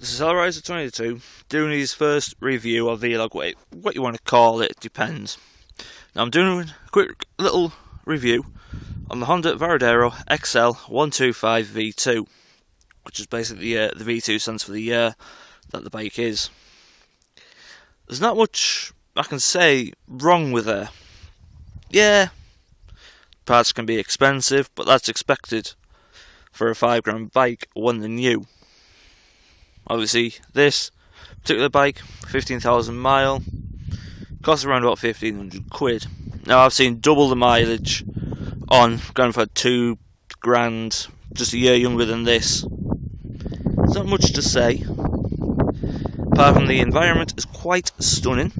This is Hellraiser22 doing his first review of the Vlog. What you want to call it depends. Now I'm doing a quick little review on the Honda Varadero XL 125 V2, which is basically the V2 stands for the year that the bike is. There's not much I can say wrong with her. Yeah, parts can be expensive, but that's expected for a £5 bike when they're new. Obviously, this particular bike, 15,000 mile, costs around about 1,500 quid. Now, I've seen double the mileage on going for £2 grand, just a year younger than this. There's not much to say, apart from the environment is quite stunning.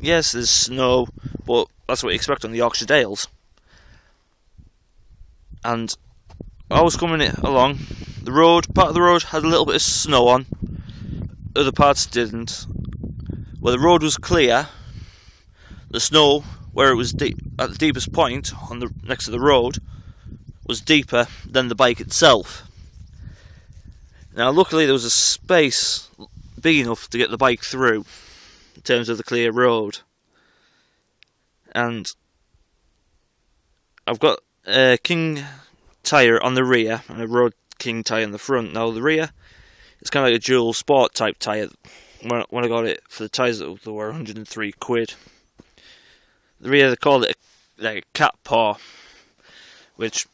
Yes, there's snow, but that's what you expect on the Yorkshire Dales. And I was coming along, part of the road had a little bit of snow on, other parts didn't. Where the road was clear, the snow, where it was at the deepest point next to the road, was deeper than the bike itself. Now luckily there was a space big enough to get the bike through, in terms of the clear road. And I've got a King tyre on the rear and a Road King tyre on the front. Now the rear is kind of like a dual sport type tyre. When I got it for the tyres, they were 103 quid. The rear, they called it like a cat paw, which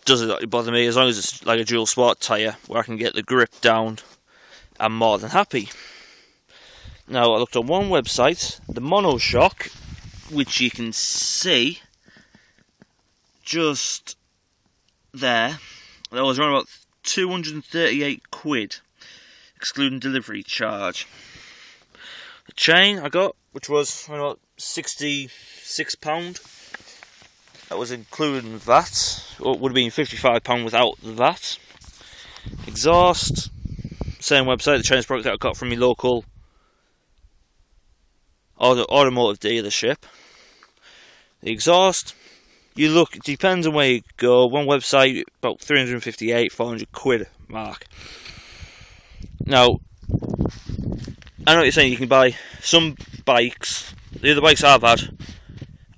doesn't bother me as long as it's like a dual sport tyre where I can get the grip down. I'm more than happy. Now I looked on one website, the Monoshock, which you can see just there. That was around about 238 quid, excluding delivery charge. The chain I got, which was around about £66, that was including VAT, or it would have been £55 without the VAT. Exhaust, same website, the chain's product that I got from my local automotive dealership. The exhaust, it depends on where you go. One website, about 358, 400 quid mark. Now, I know what you're saying, you can buy some bikes, the other bikes I've had,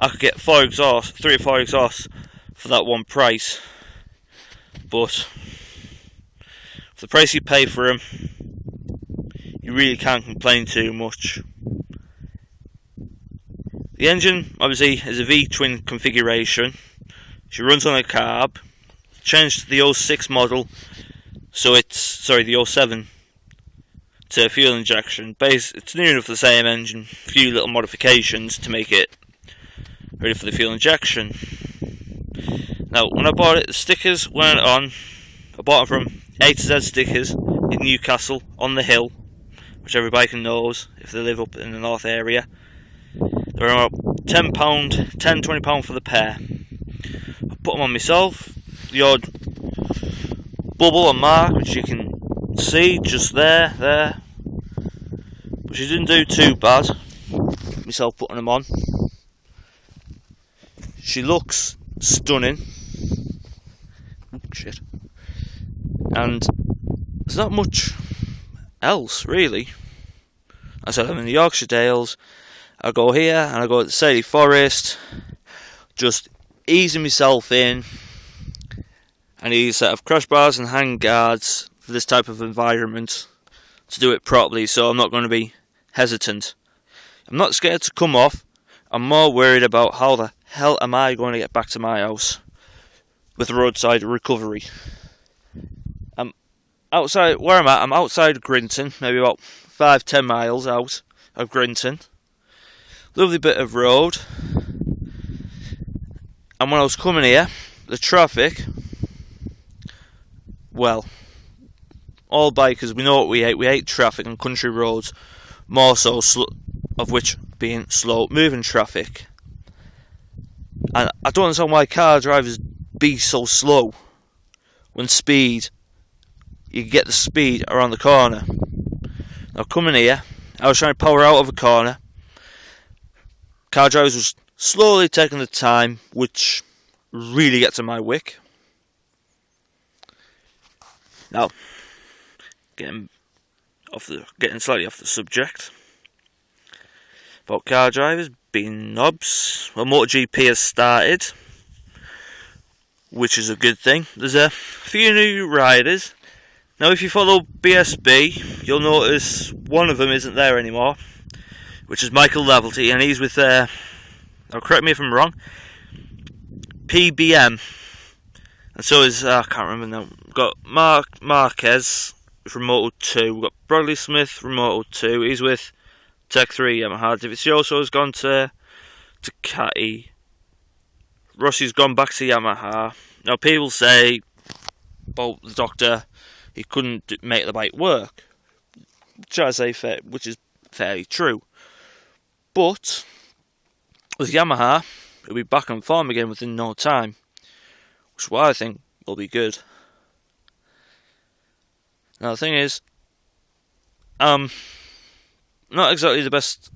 I could get 3 or 4 exhausts for that one price. But, for the price you pay for them, you really can't complain too much. The engine, obviously, is a V-twin configuration. She runs on a carb. Changed to the 06 model, so the 07 to fuel injection. It's near enough the same engine, a few little modifications to make it ready for the fuel injection. Now, when I bought it, the stickers weren't on. I bought them from A to Z Stickers in Newcastle on the hill, which everybody knows if they live up in the north area. They're about £10–20 for the pair. I put them on myself. The odd bubble and mark, which you can see just there. But she didn't do too bad. Myself putting them on. She looks stunning. Shit. And there's not much else really. I said I'm in the Yorkshire Dales. I go here and I go to the Saley Forest, just easing myself in. I need a set of crash bars and hand guards for this type of environment to do it properly, so I'm not going to be hesitant. I'm not scared to come off. I'm more worried about how the hell am I going to get back to my house with roadside recovery. I'm outside where I'm at. I'm outside Grinton, maybe about 5–10 miles out of Grinton. Lovely bit of road. And when I was coming here, the traffic, well, all bikers, we know what we hate. We hate traffic on country roads, more so of which being slow moving traffic. And I don't understand why car drivers be so slow when you get the speed around the corner. Now coming here, I was trying to power out of a corner. Car drivers was slowly taking the time, which really gets on my wick. Now, getting getting slightly off the subject about car drivers being knobs. Well, MotoGP has started, which is a good thing. There's a few new riders. Now, if you follow BSB, you'll notice one of them isn't there anymore, which is Michael Laverty, and he's with, now correct me if I'm wrong, PBM. And so is, I can't remember now, we've got Mark Marquez from Moto2, we've got Bradley Smith from Moto2, he's with Tech 3 Yamaha. Dovizioso has gone to Ducati. Rossi's gone back to Yamaha. Now, people say about the doctor, he couldn't make the bike work, which is fairly true. But with Yamaha, he'll be back on form again within no time, which is what I think will be good. Now, the thing is, not exactly the best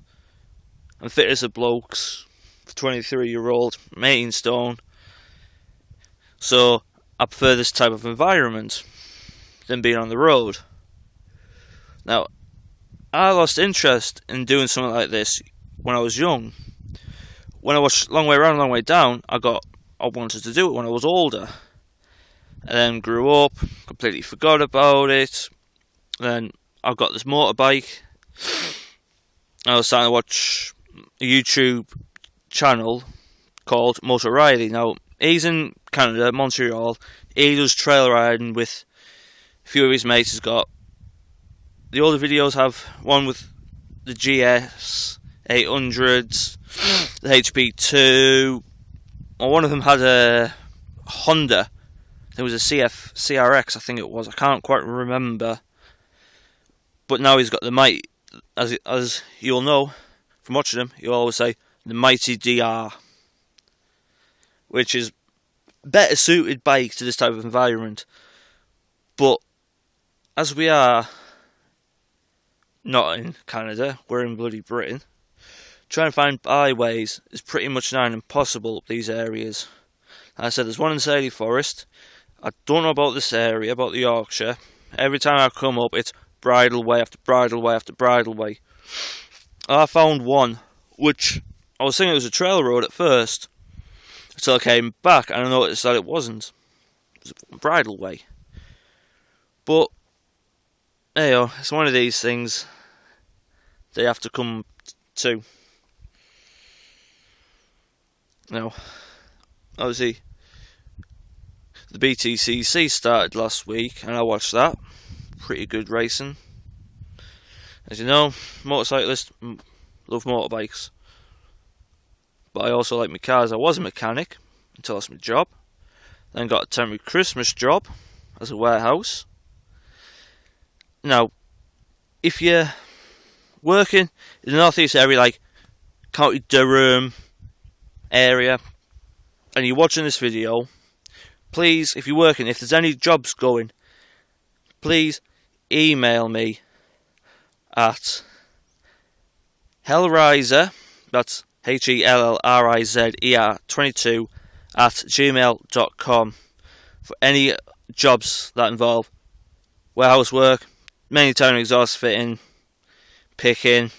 and fittest of blokes, 23-year-old, 18 stone. So I prefer this type of environment than being on the road. Now, I lost interest in doing something like this when I was young. When I watched Long Way Round, Long Way Down, I wanted to do it when I was older. And then grew up, completely forgot about it. Then I got this motorbike. I was starting to watch a YouTube channel called Motor Riley. Now, he's in Canada, Montreal. He does trail riding with a few of his mates. He's got the older videos have one with the GS 800s, the HP2, or one of them had a Honda. There was a CRX, I think it was. I can't quite remember. But now he's got the mighty, as you'll know from watching him, you always say the mighty DR, which is better suited bike to this type of environment. But as we are not in Canada, we're in bloody Britain, trying to find byways is pretty much nigh impossible up these areas. Like I said, there's one in Saley Forest. I don't know about this area, about the Yorkshire. Every time I come up, it's bridle way after bridle way after bridle way. I found one, which I was thinking it was a trail road at first, until I came back and I noticed that it wasn't. It was a bridle way. But, there you go, it's one of these things they have to come to. Now, obviously, the BTCC started last week, and I watched that. Pretty good racing. As you know, motorcyclist, love motorbikes. But I also like my cars. I was a mechanic until I lost my job. Then got a temporary Christmas job as a warehouse. Now, if you're working in the northeast area, like County Durham area, and you're watching this video, please, if you're working, if there's any jobs going, please email me at Hellrizer, that's HELLRIZER 22 at gmail.com for any jobs that involve warehouse work, mainly tire and exhaust fitting, picking.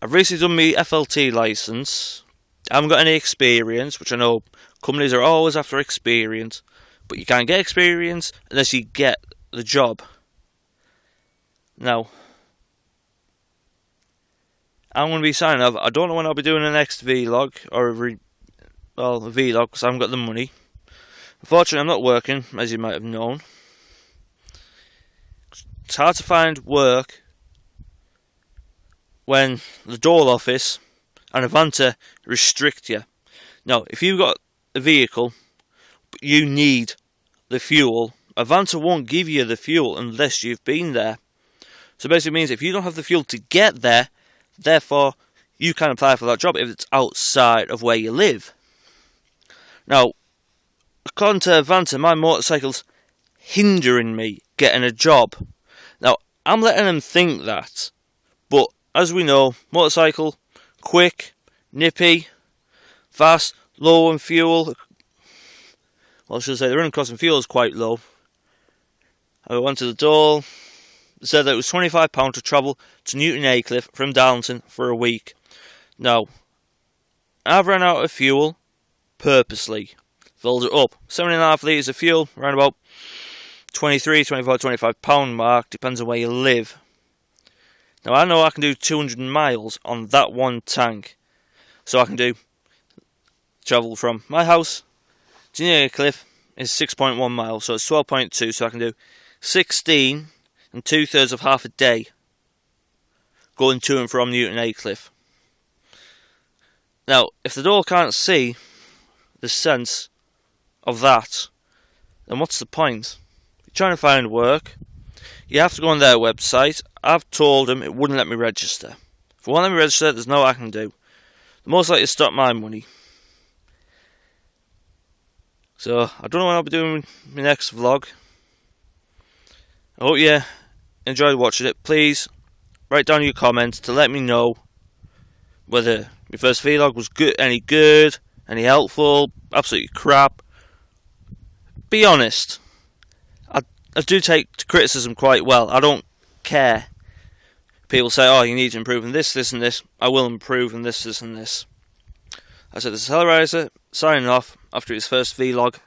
I've recently done my FLT licence. I haven't got any experience, which I know companies are always after experience, but you can't get experience unless you get the job. Now, I'm going to be signing off. I don't know when I'll be doing the next vlog, or a vlog, because I haven't got the money. Unfortunately, I'm not working, as you might have known. It's hard to find work when the Dole office and Avanta restrict you. Now, if you've got a vehicle, but you need the fuel, Avanta won't give you the fuel unless you've been there. So basically means if you don't have the fuel to get there, therefore you can apply for that job if it's outside of where you live. Now, according to Avanta, my motorcycle's hindering me getting a job. Now, I'm letting them think that, but as we know, motorcycle, quick, nippy, fast, low on fuel. Well, I should say the running cost in fuel is quite low. I went to the Dole, They said that it was £25 to travel to Newton Aycliffe from Darlington for a week. Now, I've run out of fuel purposely. Filled it up. 7.5 litres of fuel, around about 23, 24, 25 pound mark, depends on where you live. Now I know I can do 200 miles on that one tank. So I can do travel from my house to Newton Aycliffe is 6.1 miles, so it's 12.2, so I can do 16 and 2/3 of half a day going to and from Newton Aycliffe. Now, if the door can't see the sense of that, then what's the point? You're trying to find work, you have to go on their website. I've told them it wouldn't let me register. If it won't let me register, there's no I can do. The most likely to stop my money. So, I don't know when I'll be doing my next vlog. I hope you enjoyed watching it. Please write down your comments to let me know whether my first vlog was any good, any helpful, absolutely crap. Be honest. I do take to criticism quite well. I don't care. People say, oh, you need to improve in this, this and this. I will improve in this, this and this. I said, this is Hellraiser, signing off after his first vlog.